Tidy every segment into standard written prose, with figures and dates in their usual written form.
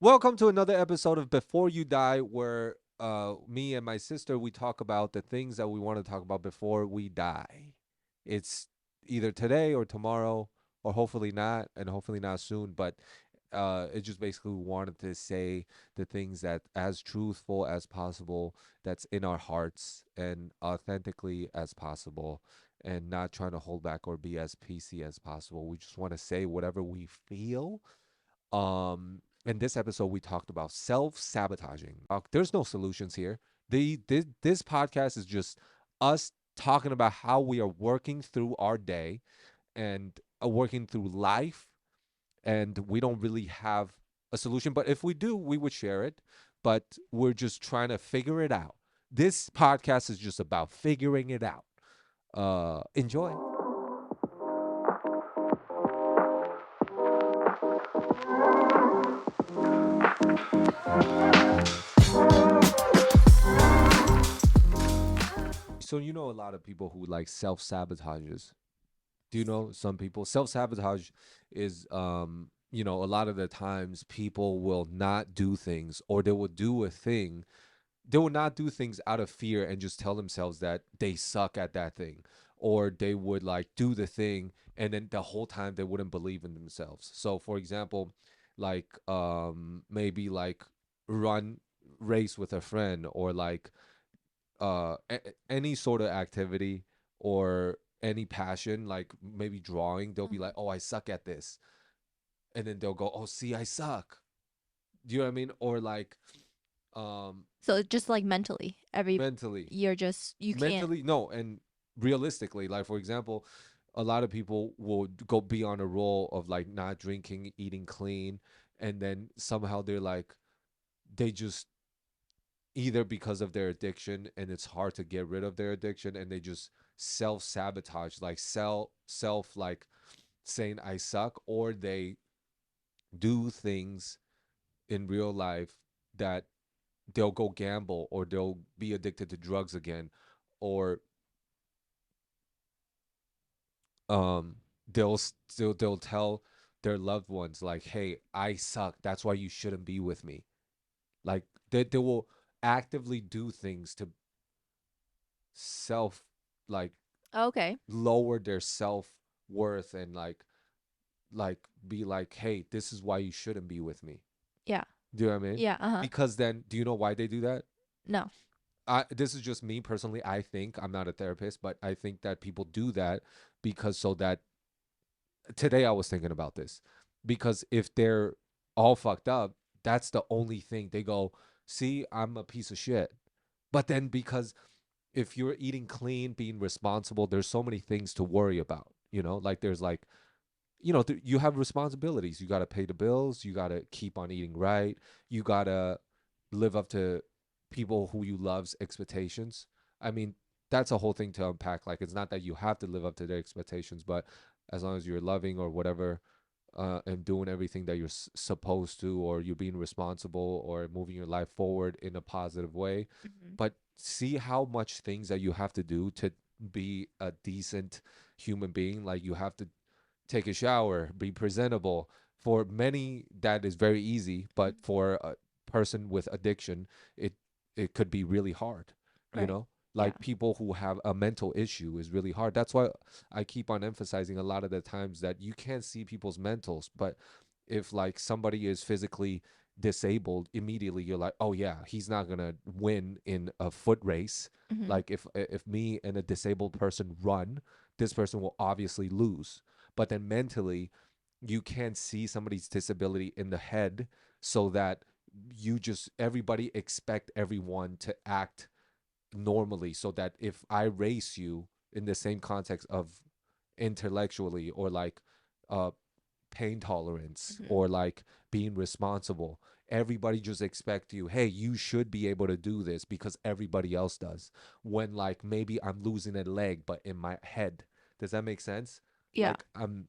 Welcome to another episode of Before You Die, where me and my sister we talk about the things that we want to talk about before we die. It's either today or tomorrow, or hopefully not, and hopefully not soon. But it just basically wanted to say the things that as truthful as possible, that's in our hearts, and authentically as possible, and not trying to hold back or be as PC as possible. We just want to say whatever we feel. In this episode, we talked about self-sabotaging. There's no solutions here. This podcast is just us talking about how we are working through our day and working through life, and we don't really have a solution. But if we do, we would share it. But we're just trying to figure it out. This podcast is just about figuring it out. Enjoy. So you know a lot of people who like self-sabotages. Do you know some people self-sabotage is a lot of the times people will not do things, or they will do a thing. They will not do things out of fear and just tell themselves that they suck at that thing, or they would like do the thing and then the whole time they wouldn't believe in themselves. So for example, like maybe like run race with a friend, or like any sort of activity or any passion, like maybe drawing, they'll be like, Mhm. "Oh, I suck at this," and then they'll go, "Oh, see, I suck." Do you know what I mean? Or like, um, So just like mentally, mentally, you're just you can't. mentally, no, and realistically, like for example, a lot of people will go be on a roll of like not drinking, eating clean, and then somehow they're like, they just either because of their addiction and it's hard to get rid of their addiction, and they just self-sabotage, like self like saying I suck, or they do things in real life that they'll go gamble, or they'll be addicted to drugs again, or um they'll tell their loved ones like, hey, I suck, that's why you shouldn't be with me. Like they will actively do things to self like Okay. lower their self worth, and like be like, hey, this is why you shouldn't be with me. Yeah. Do you know what I mean? Yeah. Uh huh. Because then, do you know why they do that? No. This is just me personally. I think, I'm not a therapist, but I think that people do that because so that today I was thinking about this, because if they're all fucked up, that's the only thing they go, see, I'm a piece of shit. But then because if you're eating clean, being responsible, there's so many things to worry about. Like there's like, you have responsibilities. You got to pay the bills. You got to keep on eating right. You got to live up to people who you love's expectations. I mean, that's a whole thing to unpack. Like, it's not that you have to live up to their expectations, but as long as you're loving or whatever, and doing everything that you're supposed to, or you're being responsible, or moving your life forward in a positive way. Hmm. But see how much things that you have to do to be a decent human being. Like, you have to take a shower, be presentable. For many, that is very easy, but for a person with addiction, it it could be really hard. You Right. know, Yeah. like people who have a mental issue is really hard. That's why I keep on emphasizing a lot of the times that you can't see people's mentals, but if like somebody is physically disabled, immediately you're like, oh yeah, he's not gonna win in a foot race. Hmm. Like if me and a disabled person run, this person will obviously lose. But then mentally, you can't see somebody's disability in the head, so that you just everybody expect everyone to act normally, so that if I race you in the same context of intellectually, or like uh pain tolerance, Hmm. or like being responsible, everybody just expect you, hey, you should be able to do this because everybody else does. When like maybe I'm losing a leg, but in my head, does that make sense? Yeah. Like I'm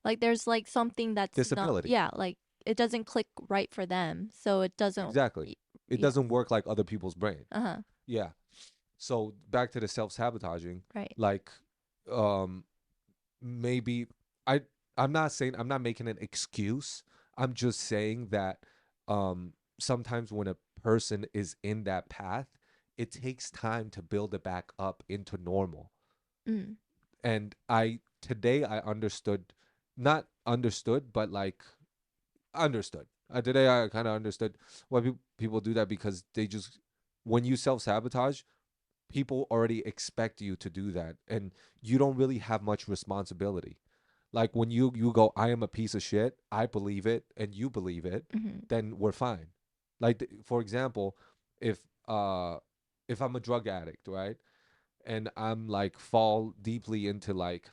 Like there's like something that's not. disability. Yeah. Like it doesn't click right for them, so it doesn't. Exactly. It Yeah. doesn't work like other people's brain. Uh huh. Yeah. So back to the self-sabotaging, Right. like um maybe I I'm not saying, I'm not making an excuse. I'm just saying that sometimes when a person is in that path, it takes time to build it back up into normal. Mm. And I today I understood, not understood, but like understood. Today I kind of understood why people do that, because they just, when you self sabotage, people already expect you to do that, and you don't really have much responsibility. Like when you go, I am a piece of shit, I believe it, and you believe it, Mm-hmm. then we're fine. Like for example, if uh if I'm a drug addict, right, and I'm like fall deeply into like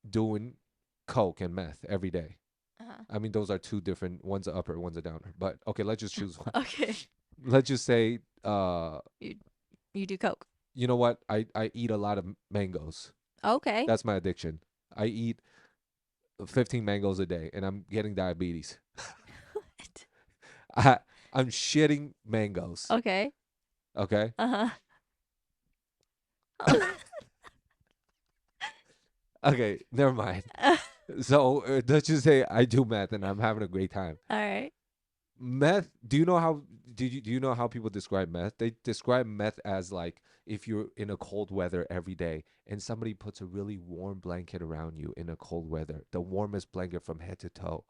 doing coke and meth every day. Uh-huh. I mean, those are two different. One's a upper, one's a downer. But okay, let's just choose one. Okay. Let's just say, You you do coke. you know what? I eat a lot of mangoes. Okay. That's my addiction. I eat 15 mangoes a day, and I'm getting diabetes. What? I I'm shitting mangoes. Okay. Okay. Uh-huh. Okay. Never mind. So let's just say I do meth, and I'm having a great time. All right. Meth, do you know how people describe meth? They describe meth as like if you're in a cold weather every day and somebody puts a really warm blanket around you in a cold weather, the warmest blanket from head to toe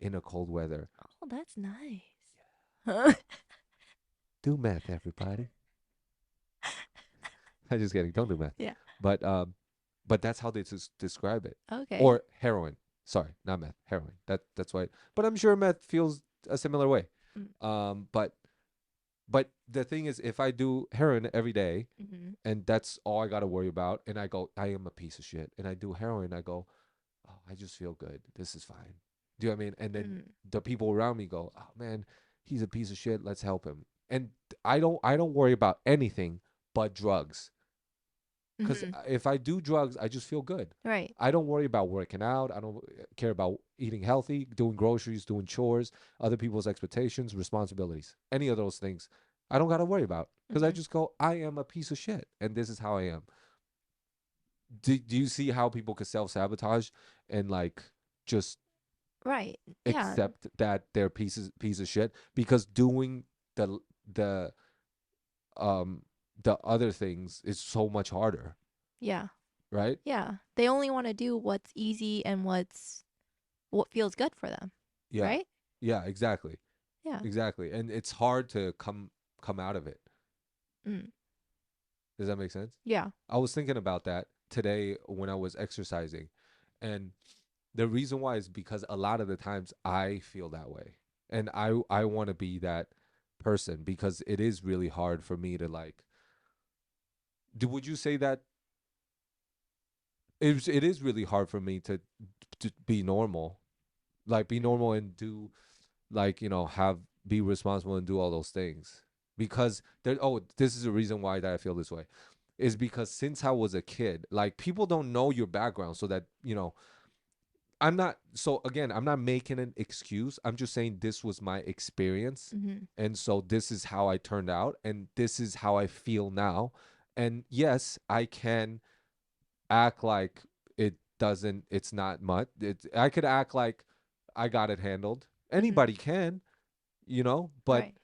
in a cold weather. Oh, that's nice. Huh? Do meth, everybody. I'm just kidding. Don't do meth. Yeah. But but that's how they describe it. Okay. Or heroin. Sorry, not meth. Heroin. That's why. But I'm sure meth feels a similar way. Mm. But the thing is, if I do heroin every day, Mm-hmm. and that's all I got to worry about, and I go, I am a piece of shit, and I do heroin, I go, oh, I just feel good. This is fine. Do you know what I mean? And then Mm. the people around me go, oh man, he's a piece of shit. Let's help him. And I don't worry about anything but drugs. Because Mm-hmm. if I do drugs, I just feel good. Right. I don't worry about working out. I don't care about eating healthy, doing groceries, doing chores, other people's expectations, responsibilities, any of those things. I don't got to worry about, because I Mm-hmm. just go, I am a piece of shit, and this is how I am. Do you see how people could self sabotage and like just Right. Yeah. accept that they're piece of shit, because doing the the um the other things is so much harder, Yeah. right? Yeah. They only want to do what's easy and what feels good for them. Yeah. Right? Yeah, exactly. Yeah. Exactly. And it's hard to come out of it. Mm. Does that make sense? Yeah. I was thinking about that today when I was exercising. And the reason why is because a lot of the times I feel that way. And I want to be that person, because it is really hard for me to like, would you say that it is really hard for me to be normal, like be normal and do, like, have, be responsible and do all those things, because there, oh, this is the reason why that I feel this way, is because since I was a kid, like, people don't know your background, so that, I'm not, so again, I'm not making an excuse, I'm just saying this was my experience, Mm-hmm. and so this is how I turned out, and this is how I feel now. And yes, I can act like it's not much. I could act like I got it handled. Mm-hmm. Anybody can, but Right.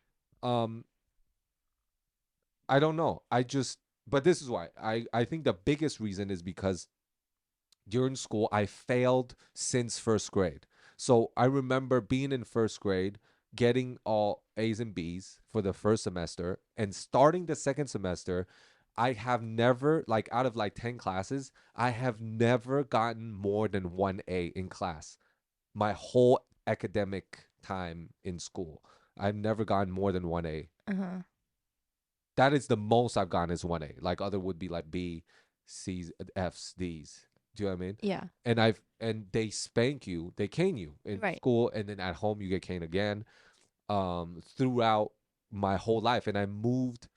um I don't know. But this is why. I think the biggest reason is because during school I failed since first grade. So I remember being in first grade, getting all A's and B's for the first semester, and starting the second semester, I have never, like, out of like 10 classes, I have never gotten more than 1 A in class. My whole academic time in school, I've never gotten more than 1 A. Uh-huh. That is the most I've gotten, is 1 A. Like, other would be like B, C's, F's, D's. Do you know what I mean? Yeah. And they spank you, they cane you in Right. school, and then at home you get caned again. Throughout my whole life, and I moved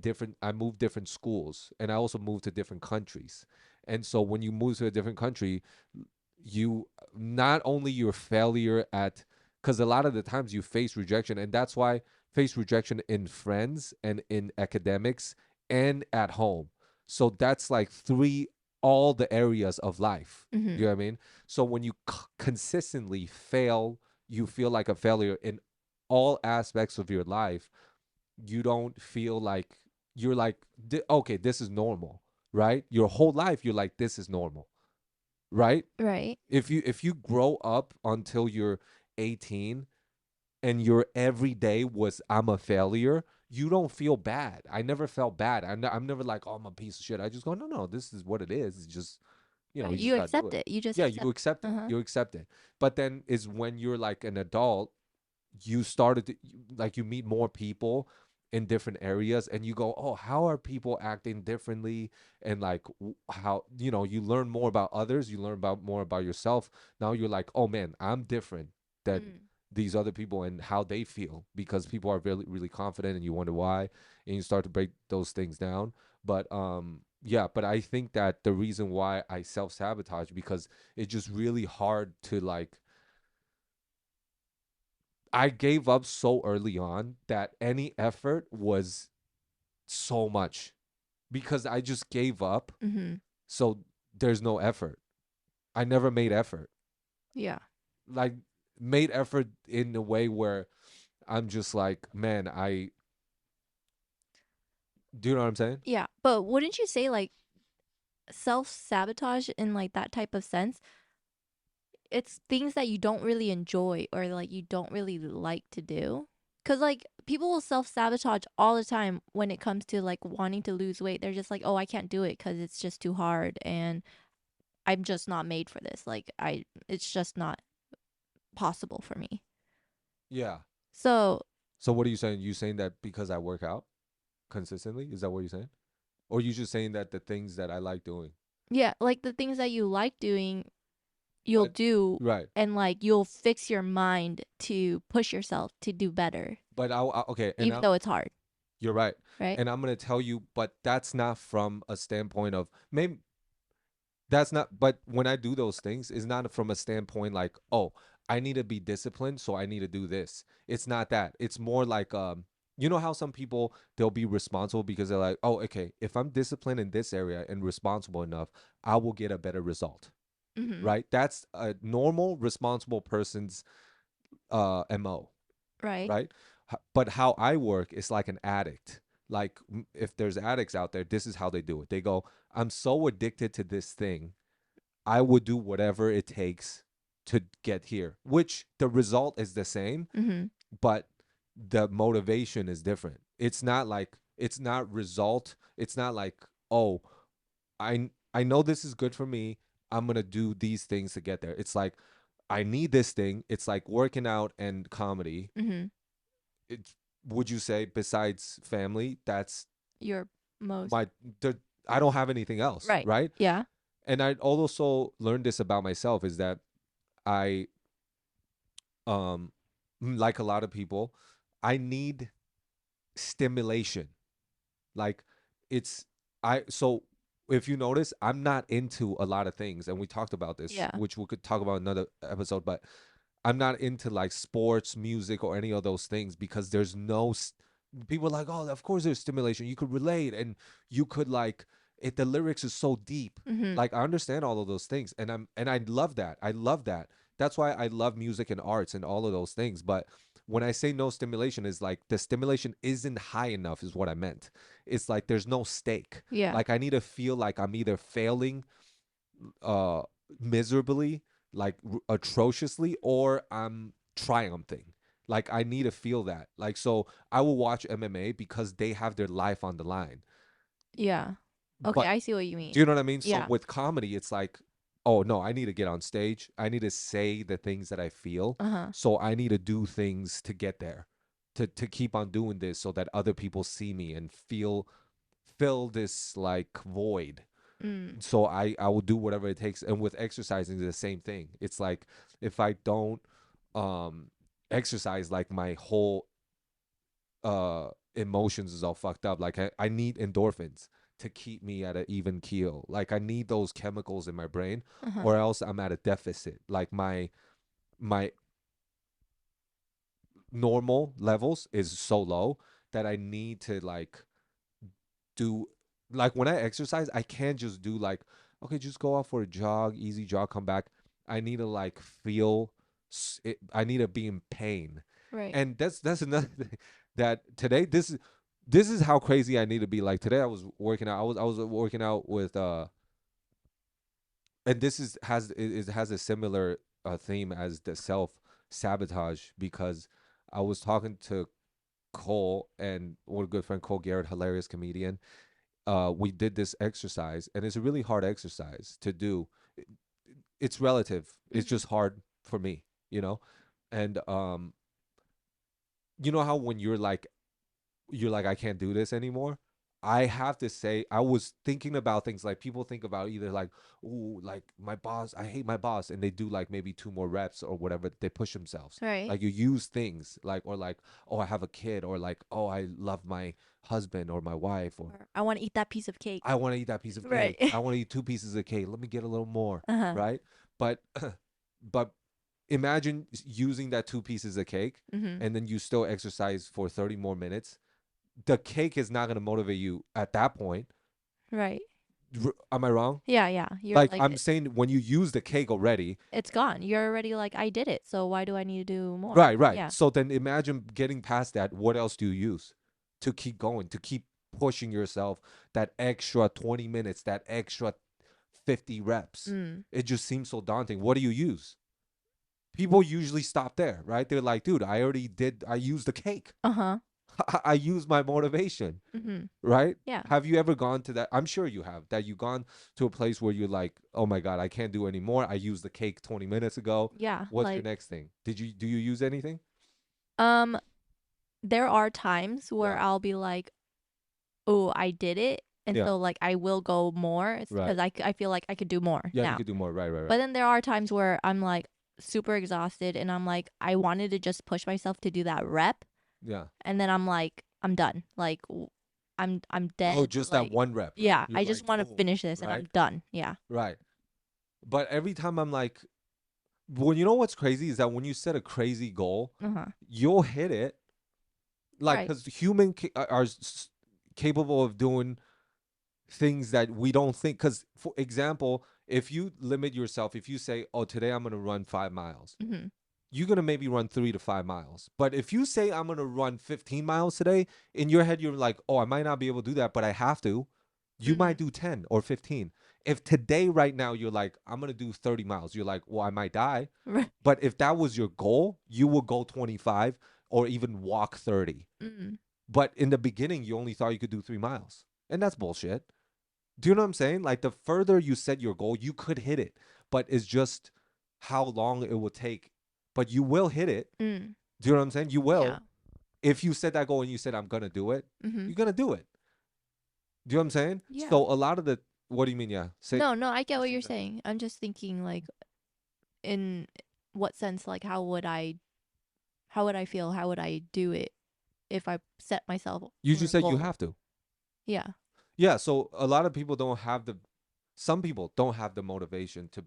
different schools, and I also moved to different countries. And so when you move to a different country, you, not only your failure at, because a lot of the times you face rejection, and that's why face rejection in friends and in academics and at home. So that's like three, all the areas of life. Mm-hmm. Do you know what I mean? So when you consistently fail, you feel like a failure in all aspects of your life, you don't feel like you're like, okay, this is normal, right? Your whole life, you're like, this is normal, right? Right. If you grow up until you're 18 and your every day was I'm a failure, you don't feel bad. I never felt bad. I'm never like, oh, I'm a piece of shit. I just go, no, no, this is what it is. It's just, Right. you just You gotta do accept it. it. You just Yeah, accept. you accept it. Uh-huh. You accept it. But then is when you're like an adult, you started to, like, you meet more people in different areas and you go, oh, how are people acting differently? And like, how, you learn more about others, you learn about more about yourself. Now you're like, oh man, I'm different than Mm. these other people and how they feel, because people are really really confident and you wonder why, and you start to break those things down. But yeah, but I think that the reason why I self-sabotage, because it's just really hard to like, I gave up so early on that any effort was so much, because I just gave up. Mhm. So there's no effort. I never made effort. Yeah. Like, made effort in a way where I'm just like, man, do you know what I'm saying? Yeah. But wouldn't you say like self-sabotage in like that type of sense, it's things that you don't really enjoy or like you don't really like to do? Cuz like people will self-sabotage all the time when it comes to like wanting to lose weight. They're just like, "Oh, I can't do it cuz it's just too hard and I'm just not made for this. Like I it's just not possible for me." Yeah. So, So what are you saying? You saying that because I work out consistently? Is that what you're saying? Or you just saying that the things that I like doing? yeah, like the things that you like doing, you'll But do right. and like you'll fix your mind to push yourself to do better But okay, and even though it's hard, you're right. right? And I'm going to tell you, but that's not from a standpoint of, maybe that's not, but when I do those things, it's not from a standpoint like, oh, I need to be disciplined, so I need to do this. It's not that. It's more like, you know how some people, they'll be responsible because they're like, oh, okay, if I'm disciplined in this area and responsible enough, I will get a better result. Mhm. Right? That's a normal responsible person's MO, Right? right? But how I work is like an addict. Like, if there's addicts out there, this is how they do it. They go, I'm so addicted to this thing, I would do whatever it takes to get here, which the result is the same, Mhm. but the motivation is different. It's not like, it's not result. It's not like, oh, I know this is good for me. I'm going to do these things to get there. It's like, I need this thing. It's like working out and comedy. Mhm. It's, would you say, besides family, that's Your most my, the, I don't have anything else, right. right? Yeah. And I also learned this about myself, is that I, um like a lot of people, I need stimulation. Like, it's, I so if you notice, I'm not into a lot of things, and we talked about this, Yeah. which we could talk about another episode, but I'm not into like sports, music, or any of those things, because there's no people are like, oh, of course there's stimulation. You could relate, and you could like it. The lyrics is so deep. Mhm. Like, I understand all of those things, and I love that. I love that. That's why I love music and arts and all of those things. But when I say no stimulation, is like the stimulation isn't high enough, is what I meant. It's like there's no stake. Yeah. Like, I need to feel like I'm either failing uh miserably, like atrociously, or I'm triumphing. Like, I need to feel that. Like, so I will watch MMA because they have their life on the line. Yeah. Okay, But I see what you do mean. you know what I mean? So Yeah. with comedy, it's like, oh no, I need to get on stage. I need to say the things that I feel. Uh-huh. So I need to do things to get there. To keep on doing this so that other people see me and fill this like void. Mm. So I will do whatever it takes. And with exercising, the same thing. It's like, if I don't um exercise, like, my whole emotions is all fucked up. Like, I need endorphins to keep me at an even keel. Like, I need those chemicals in my brain, Uh-huh. or else I'm at a deficit. Like, my normal levels is so low that I need to like do, like, when I exercise, I can't just do like, okay, just go out for a jog, easy jog, come back. I need to like feel it, I need to be in pain. Right. And that's another thing that today this is how crazy I need to be. Like today I was working out. I was working out with and this is has it has a similar theme as the self sabotage because I was talking to Cole and what a good friend Cole Garrett, hilarious comedian. We did this exercise and it's a really hard exercise to do. It's relative. It's Mhm. just hard for me, you know? And you know how when you're like I can't do this anymore. I have to say I was thinking about things like people think about either like ooh like my boss I hate my boss and they do like maybe two more reps or whatever they push themselves Right. like you use things like or like oh I have a kid or like oh I love my husband or my wife or Or I want to eat that piece of cake. I want to eat that piece of Right. cake. I want to eat two pieces of cake. Let me get a little more, Uh-huh. right? But but imagine using that two pieces of cake Mhm. and then you still exercise for 30 more minutes. The cake is not going to motivate you at that point. Right. Am I wrong? Yeah, yeah. You're Like like I'm saying when you use the cake already, it's gone. You're already like I did it. So why do I need to do more? right. Yeah. So then imagine getting past that. What else do you use to keep going, to keep pushing yourself that extra 20 minutes, that extra 50 reps? Mm. It just seems so daunting. What do you use? People usually stop there, right? They're like, dude, I used the cake. Uh-huh. I used my motivation, Mhm. right? Yeah. Have you ever gone to that? I'm sure you have, that you gone to a place where you're like, oh my God, I can't do anymore. I used the cake 20 minutes ago. Yeah, What's your like next thing? Do you use anything? um there are times where Yeah. I'll be like, "Oh, I did it." And Yeah. so like I will go more Right. cuz I feel like I could do more Yeah, you now. could do more. Right. But then there are times where I'm like super exhausted and I'm like I wanted to just push myself to do that rep Yeah. and then I'm like I'm done. Like I'm Oh, dead. just that Like one rep. yeah, You're I just like, want to boom, finish this and right? I'm done. Yeah. Right. But every time I'm like, well, you know what's crazy is that when you set a crazy goal, Uh-huh. you'll hit it. Like, Right. because are capable of doing things that we don't think. Because, for example, if you limit yourself, if you say, oh, today I'm going to run 5 miles, Mhm. you're going to maybe run 3 to 5 miles. But if you say, I'm going to run 15 miles today, in your head, you're like, oh, I might not be able to do that, but I have to. You might Mhm. do 10 or 15. If today, right now, you're like, I'm going to do 30 miles, you're like, well, I might die. Right. But if that was your goal, you would go 25 or even walk 30. Mm. But in the beginning, you only thought you could do 3 miles. And that's bullshit. Do you know what I'm saying? Like the further you set your goal, you could hit it, but it's just how long it will take. But you will hit it. Mm. Do you know what I'm saying? You Yeah. will. If you set that goal and you said, I'm going to do it, Mhm. you're going to do it. Do you know what I'm saying? Yeah. So a lot of the, what do you mean? Yeah. No, no, I get what Say you're that. saying. I'm just thinking like in what sense like how would I feel? How would I do it if I set myself You for just a said you goal? have to. Yeah. Yeah. So a lot of people don't have some people don't have the motivation to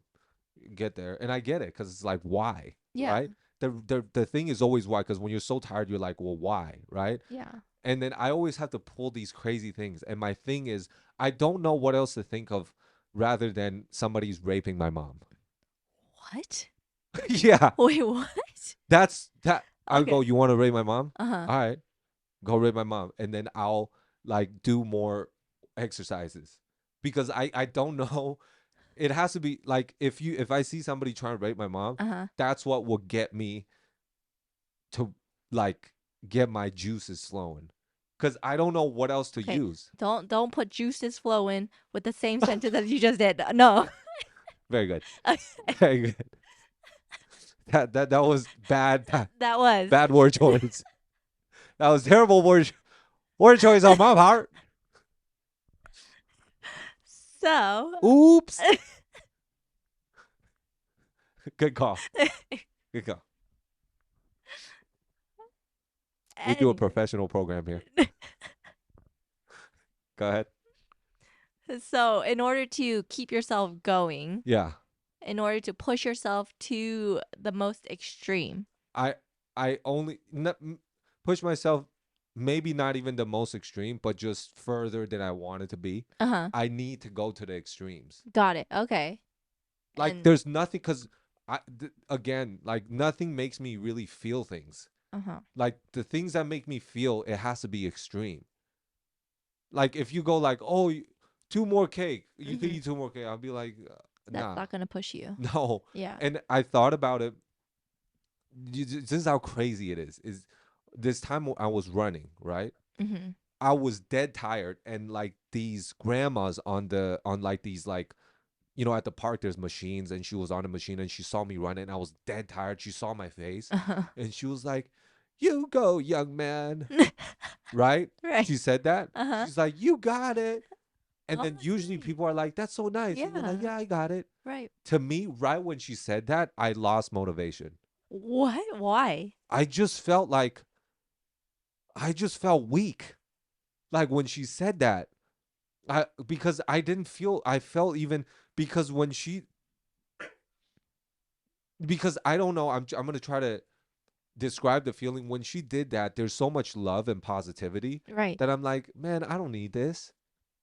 get there. And I get it because it's like, why? Yeah. Right? The thing is always why, because when you're so tired, you're like, well, why? Right? Yeah. And then I always have to pull these crazy things. And my thing is, I don't know what else to think of rather than somebody's raping my mom. What? Yeah, Wait, what? that's that. I Okay. go, you want to rape my mom? Uh-huh. All right, go rape my mom. And then I'll like do more exercises because I don't know. It has to be like if I see somebody trying to rape my mom, Uh-huh. that's what will get me to like get my juices flowing. Cause I don't know what else to Okay. use. Don't put juices flowing with the same sentence as you just did. No. Very good. Very good. That was That was. bad word choice. That was terrible word choice on my part. So, Oops. Good call. Good call. We do a anyway. professional program here. Go ahead. So, in order to keep yourself going, Yeah. in order to push yourself to the most extreme. I I only push myself maybe not even the most extreme, but just further than I wanted to be. Uh-huh. I need to go to the extremes. Got it. Okay. Like And there's nothing cuz again, like nothing makes me really feel things. Uh-huh. Like the things that make me feel, it has to be extreme. Like if you go like, oh, two more cake, you could Mhm. eat two more cake. I'll be like, That's nah, not gonna push you. no. Yeah. And I thought about it. This is how crazy it is. Is this time I was running, right? Mhm. I was dead tired, and like these grandmas on like these like, at the park there's machines, and she was on a machine and she saw me running. I was dead tired. She saw my face, Uh-huh. and she was like, "You go, young man." Right? Right. She said that. Uh-huh. She's like, "You got it." And Oh, then that's usually nice. people are like, "That's so nice." And you're like, Yeah. "Yeah, I got it." Right. To me, right when she said that, I lost motivation. What? Why? I just felt like I just felt weak. Like when she said that. Because I didn't feel I felt even because when she because I don't know, I'm going to try to describe the feeling when she did that. There's so much love and positivity Right. that I'm like, "Man, I don't need this.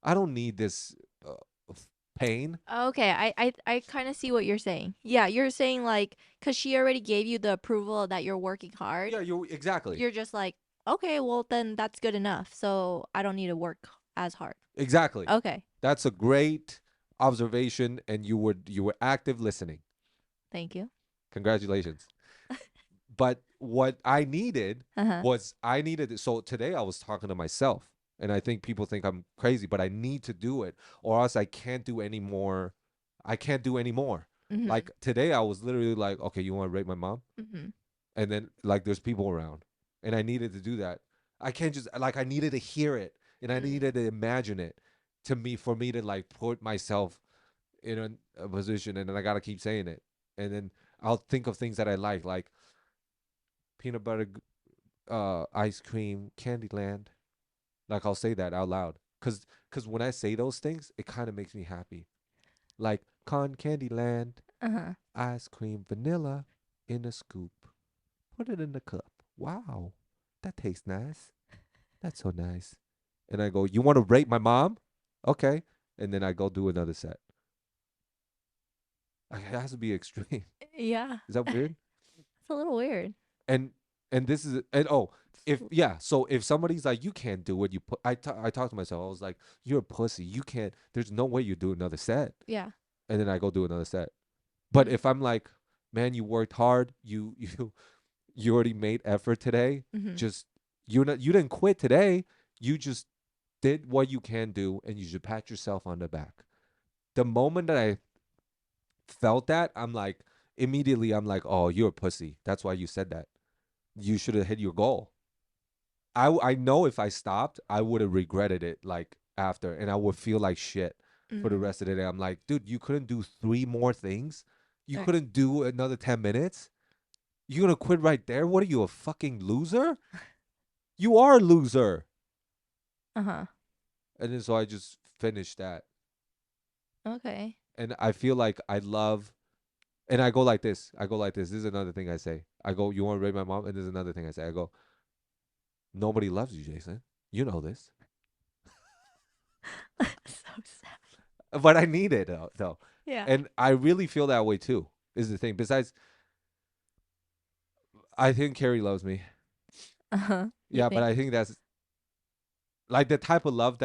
I don't need this uh, pain." Okay, I kind of see what you're saying. Yeah, you're saying like cuz she already gave you the approval that you're working hard. Yeah, you exactly. You're just like, "Okay, well then that's good enough. So I don't need to work as hard." Exactly. Okay. That's a great observation, and you were active listening. Thank you. Congratulations. But what I needed Uh-huh. was I needed it. So today I was talking to myself, and I think people think I'm crazy, but I need to do it, or else I can't do any more. I can't do any more. Mhm. Like today I was literally like, okay, you want to rape my mom? Mhm. And then like there's people around, and I needed to do that. I can't just like I needed to hear it, and I Mm. needed to imagine it for me to like put myself in a position, and then I gotta keep saying it, and then I'll think of things that I like peanut butter ice cream, Candyland. Like I'll say that out loud, cause when I say those things, it kind of makes me happy. Like Candyland, Uh-huh. ice cream, vanilla in a scoop. Put it in the cup. Wow, that tastes nice. That's so nice. And I go, you want to rate my mom? Okay. And then I go do another set. Like, it has to be extreme. Yeah. Is that weird? It's a little weird. And this is if yeah, so if somebody's like you can't do it, I talk to myself. I was like, you're a pussy. You can't. There's no way you do another set. Yeah. And then I go do another set. But Mm. if I'm like, man, you worked hard. You already made effort today. Mhm. Just you didn't quit today. You just did what you can do, and you should pat yourself on the back. The moment that I felt that, I'm like, immediately, I'm like, oh, you're a pussy. That's why you said that. You should have hit your goal. I know if I stopped, I would have regretted it like after, and I would feel like shit for the Mhm. rest of the day. I'm like, dude, you couldn't do three more things. You Right. couldn't do another 10 minutes. You gonna quit right there? What are you, a fucking loser? You are a loser. Uh-huh. And then so I just finished that, Okay. and I feel like I love. And I go like this. I go like this. This is another thing I say. I go, you want to rape my mom? And there's another thing I say. I go, nobody loves you, Jason. You know this. So sad. But I need it though. Yeah. And I really feel that way too. Is the thing. Besides, I think Carrie loves me. Uh-huh. You Yeah, but think? I think that's like the type of love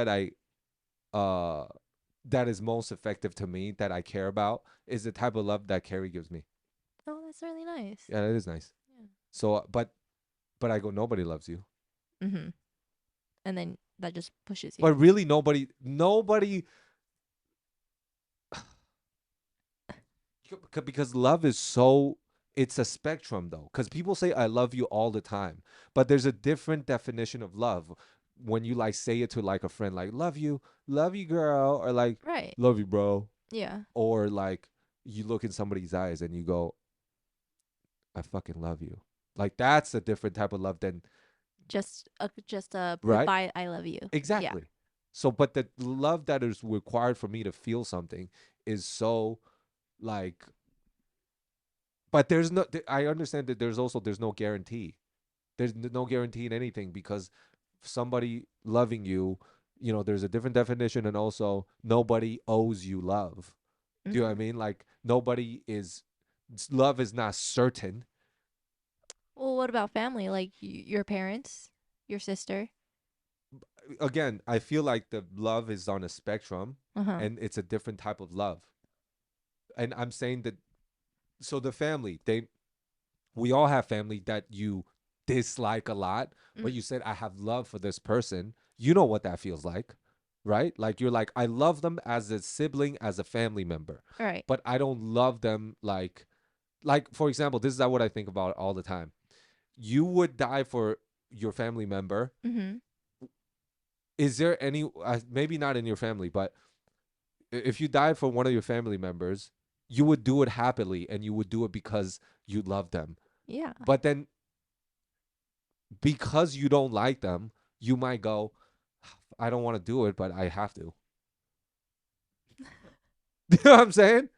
uh that is most effective to me that I care about is the type of love that Carrie gives me. Oh, that's really nice. Yeah, that is nice. So, but I go, nobody loves you. Yeah. Mhm. And then that just pushes you. But really, nobody, because love is so. It's a spectrum though, because people say I love you all the time, but there's a different definition of love when you like say it to like a friend, like love you, girl, or like Right. love you, bro, Yeah. or like you look in somebody's eyes and you go, I fucking love you. Like that's a different type of love than Just a right. goodbye, I love you. Yeah. Exactly. So, but the love that is required for me to feel something is so like, but there's no, I understand that there's no guarantee. There's no guarantee in anything because somebody loving you, there's a different definition, and also nobody owes you love. Do you know what I Mhm. mean? Like, love is not certain. Well, what about family? Like your parents, your sister? Again, I feel like the love is on a spectrum, Uh-huh. and it's a different type of love. And I'm saying that, so the family, we all have family that you dislike a lot, but Mm. you said I have love for this person. You know what that feels like, right? Like you're like, I love them as a sibling, as a family member, All right. but I don't love them like for example, this is what I think about all the time. You would die for your family member. Mhm. Is there any maybe not in your family, but if you died for one of your family members, you would do it happily and you would do it because you love them. Yeah. But then because you don't like them, you might go, I don't want to do it, but I have to. You know what I'm saying?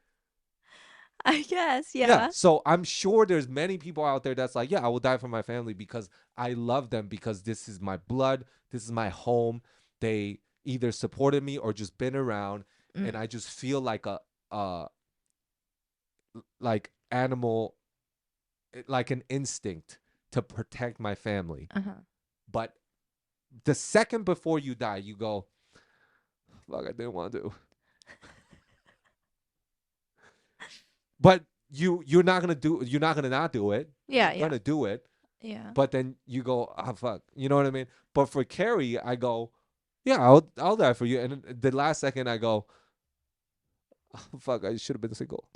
I guess, Yeah. yeah. So I'm sure there's many people out there that's like, yeah, I will die for my family because I love them, because this is my blood, this is my home. They either supported me or just been around, and Mm. I just feel like a like animal, like an instinct to protect my family. Uh-huh. But the second before you die, you go, fuck, I didn't want to. But you're not gonna not do it. You're Yeah, yeah. gonna do it. Yeah. But then you go, ah, fuck. You know what I mean? But for Carrie, I go, yeah, I'll die for you. And then the last second I go, oh, fuck, I should have been single.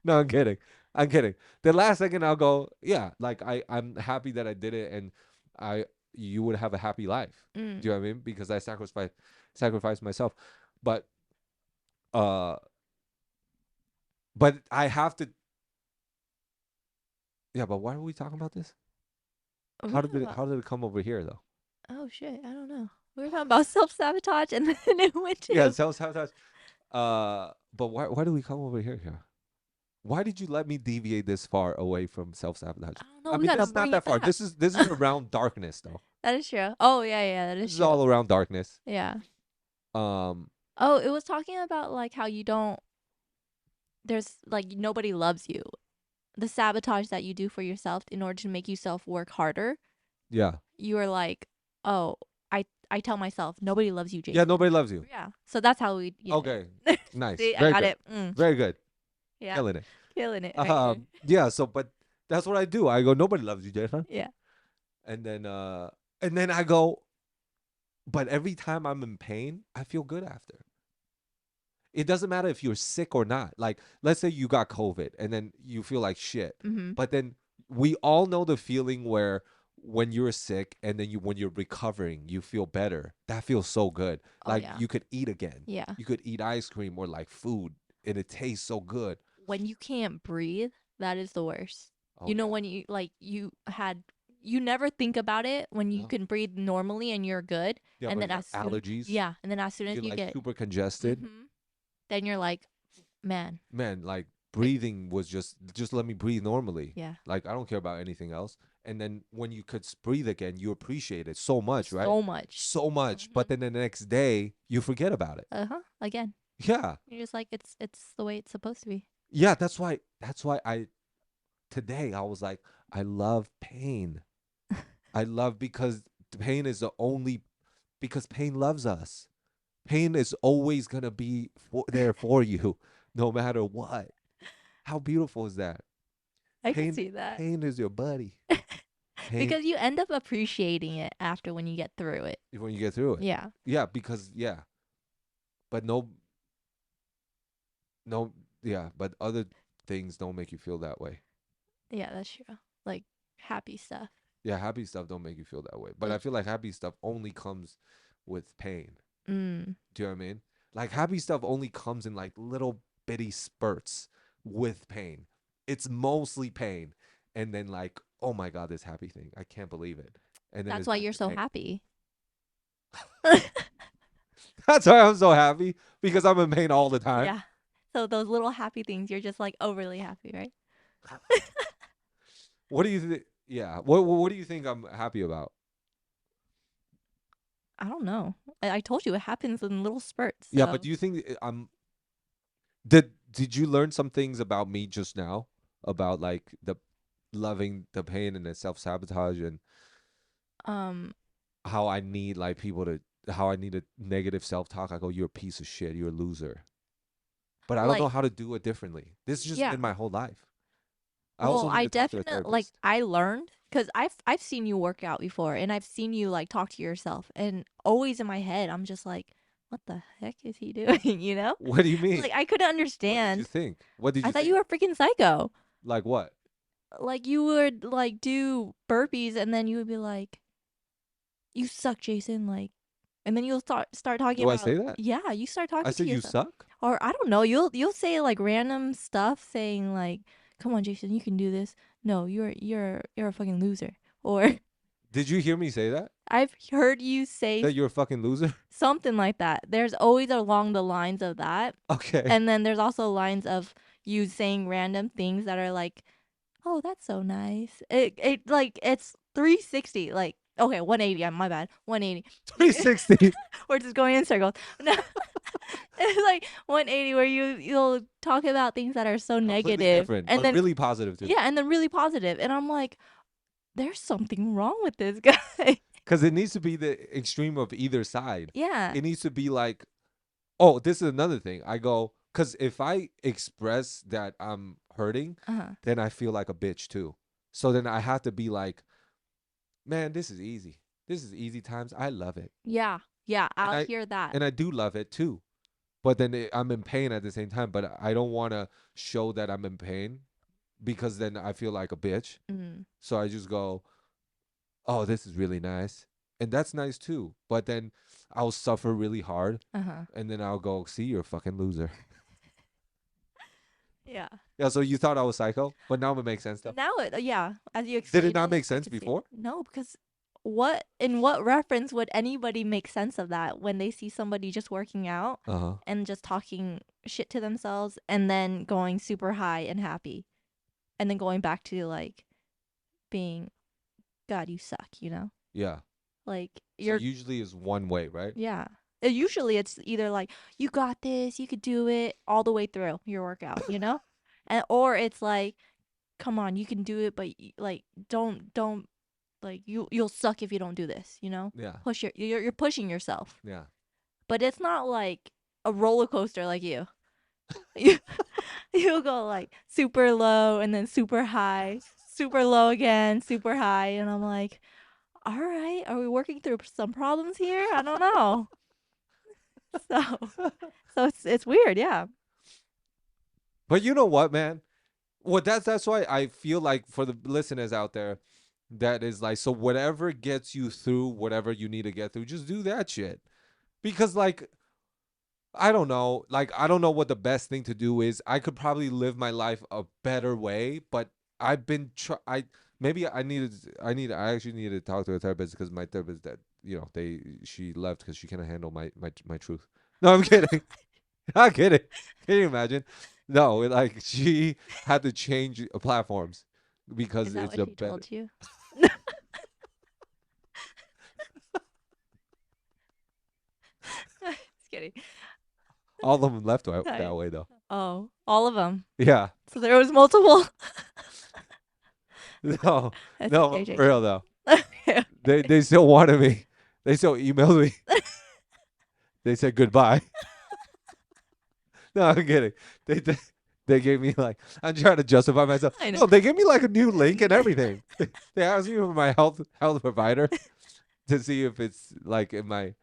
No, I'm kidding. I'm kidding. The last second I'll go, yeah, like I'm happy that I did it, and I you would have a happy life. Do Mm. you know what I mean? Because I sacrificed myself. But uh but I have to, yeah, but why are we talking about this? We're talking about How did it come over here though? oh shit, I don't know. We were talking about self-sabotage and then it went Yeah, to self sabotage. But why do we come over here? Yeah. Why did you let me deviate this far away from self sabotage? I don't know, I we mean, gotta this is not bring that it far. back. This is around darkness though. That is true. Oh yeah, yeah, that This is is true. all around darkness. Yeah. Um, Oh, it was talking about like how you don't there's like nobody loves you. The sabotage that you do for yourself in order to make yourself work harder. yeah, You are like, "Oh, I tell myself nobody loves you, yeah. Jason." Nobody loves you. Yeah. So that's how we, Okay, nice, See, I very got good, it. Mm. very good, Yeah. killing it. Killing it right here. Yeah. So, but that's what I do. I go, nobody loves you, Jason, Yeah. and then I go, but every time I'm in pain, I feel good after. It doesn't matter if you're sick or not. Like, let's say you got COVID and then you feel like shit. Mhm. But then we all know the feeling where when you're sick and then when you're recovering, you feel better. That feels so good. Oh Like yeah. you could eat again. Yeah. You could eat ice cream or like food and it tastes so good. When you can't breathe, that is the worst. Oh You know yeah. when you never think about it when you No. can breathe normally and you're good, Yeah, and but then you got as soon allergies. yeah, and then as soon as You're you like get super congested. mhm, then you're like, man, Man, like I, breathing was just let me breathe normally. yeah, Like I don't care about anything else. And then when you could breathe again, you appreciate it so much, right? so much. So much. But Mhm. then the next day, you forget about it. Uh huh. Again, Yeah. you're just like it's the way it's supposed to be. Yeah, that's why I today I was like, I love pain. I love because pain is the only because pain loves us. Pain is always gonna be there for you, no matter what. How beautiful is that? I can Pain, see that pain is your buddy. Pain because you end up appreciating it after when you get through it. when you get through it. Yeah. Yeah, because yeah, but no, yeah, but other things don't make you feel that way. Yeah, that's true. Like happy stuff. Yeah, happy stuff don't make you feel that way. But I Like, feel like happy stuff only comes with pain. mm, Do you know what I mean? Like happy stuff only comes in like little bitty spurts with pain. It's mostly pain, and then like, oh my god, this happy thing, I can't believe it, and then that's it's why back you're to so pain. happy. That's why I'm so happy because I'm in pain all the time. Yeah. So those little happy things, you're just like overly happy, right? What do you think? Yeah. What do you think I'm happy about? I don't know. I told you it happens in little spurts. Yeah, but So do you think I'm did you learn some things about me just now about like the loving the pain and the self sabotage and Um, how I need like people to how I need a negative self talk. I go, you're a piece of shit. You're a loser. But I don't know like how to do it differently. This has just yeah. been my whole life. I Well, also need I to talk to a definitely like therapist. I learned because I've seen you work out before, and I've seen you like talk to yourself, and always in my head, I'm just like, what the heck is he doing? You know, What do you like mean? I couldn't What did you understand. think? What did I you thought you think? were a freaking psycho. Like what? Like you would like do burpees, and then you would be like, "You suck, Jason." Like, and then you'll start talking Do I about say that? yeah, you start I talking to said you yourself, suck? or I don't know, you'll say like random stuff, saying like, "Come on, Jason, you can do this." No, you're a fucking loser. Or Did you hear me say that? I've heard you say That you're a fucking loser? something like that. There's always along the lines of that, Okay. and then there's also lines of you saying random things that are like, "Oh, that's so nice." It like it's 360. Like okay, 180. My bad. 180. 360. We're just going in circles. No, it's like 180 where you'll talk about things that are so Completely negative, different, and but then really positive too. yeah, and then really positive, and I'm like, there's something wrong with this guy. Because it needs to be the extreme of either side. Yeah. It needs to be like, oh, this is another thing. I go, because if I express that I'm hurting, Uh huh. then I feel like a bitch too. So then I have to be like, man, this is easy. This is easy times. I love it. Yeah. Yeah. And I'll I hear that. and I do love it too. But then I'm in pain at the same time. But I don't want to show that I'm in pain because then I feel like a bitch. Mm. So I just go, oh, this is really nice. And that's nice too. But then I'll suffer really hard. Uh huh. And then I'll go, see, you're a fucking loser. Yeah. Yeah, so you thought I was psycho, but now it makes sense though. Now it yeah, as you Did it explained not it, make I sense could see it. before? No, because what in what reference would anybody make sense of that when they see somebody just working out Uh huh. and just talking shit to themselves and then going super high and happy and then going back to like being God, you suck, you know? Yeah. Like So you're usually is one way, right? yeah. Usually it's either like you got this, you could do it all the way through your workout, you know? And or it's like come on, you can do it, but like don't like you'll suck if you don't do this, you know? Yeah. You're pushing yourself. Yeah. But it's not like a roller coaster like you. You you go like super low and then super high, super low again, super high, and I'm like, "All right, are we working through some problems here? I don't know." So, so it's weird, yeah. But you know what, man? Well, that's why I feel like for the listeners out there, that is like, so whatever gets you through whatever you need to get through, just do that shit. Because like I don't know. Like I don't know what the best thing to do is. I could probably live my life a better way, but I've been I maybe I actually needed to talk to a therapist because my therapist that she left because she couldn't handle my truth. No, I'm kidding. I'm kidding. Can you imagine? No, like she had to change platforms Is because that it's what a she better. told you? Just kidding. All of them left that Hi. way though. Oh, all of them. Yeah. So there was multiple. No, That's no, okay, for real Jason. though. Okay. They still wanted me. They still emailed me. They said goodbye. No, I'm kidding. They they, they gave me like I'm trying to justify myself. I know. No, they gave me like a new link and everything. They asked me for my health provider to see if it's like in my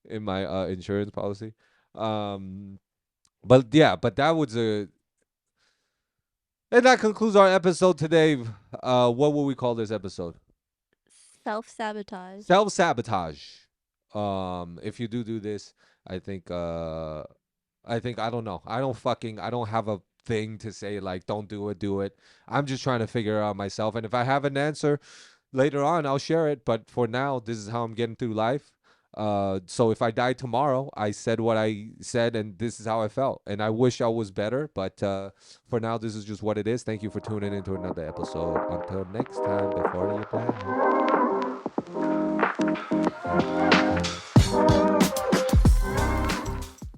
insurance policy. Um, but yeah, but that was a and that concludes our episode today. What will we call this episode? Self sabotage. Self sabotage. If you do this, I think I don't know. I don't have a thing to say like don't do it, do it. I'm just trying to figure it out myself. And if I have an answer later on, I'll share it. But for now, this is how I'm getting through life. So if I die tomorrow, I said what I said, and this is how I felt. And I wish I was better, but for now, this is just what it is. Thank you for tuning into another episode. Until next time, before you die.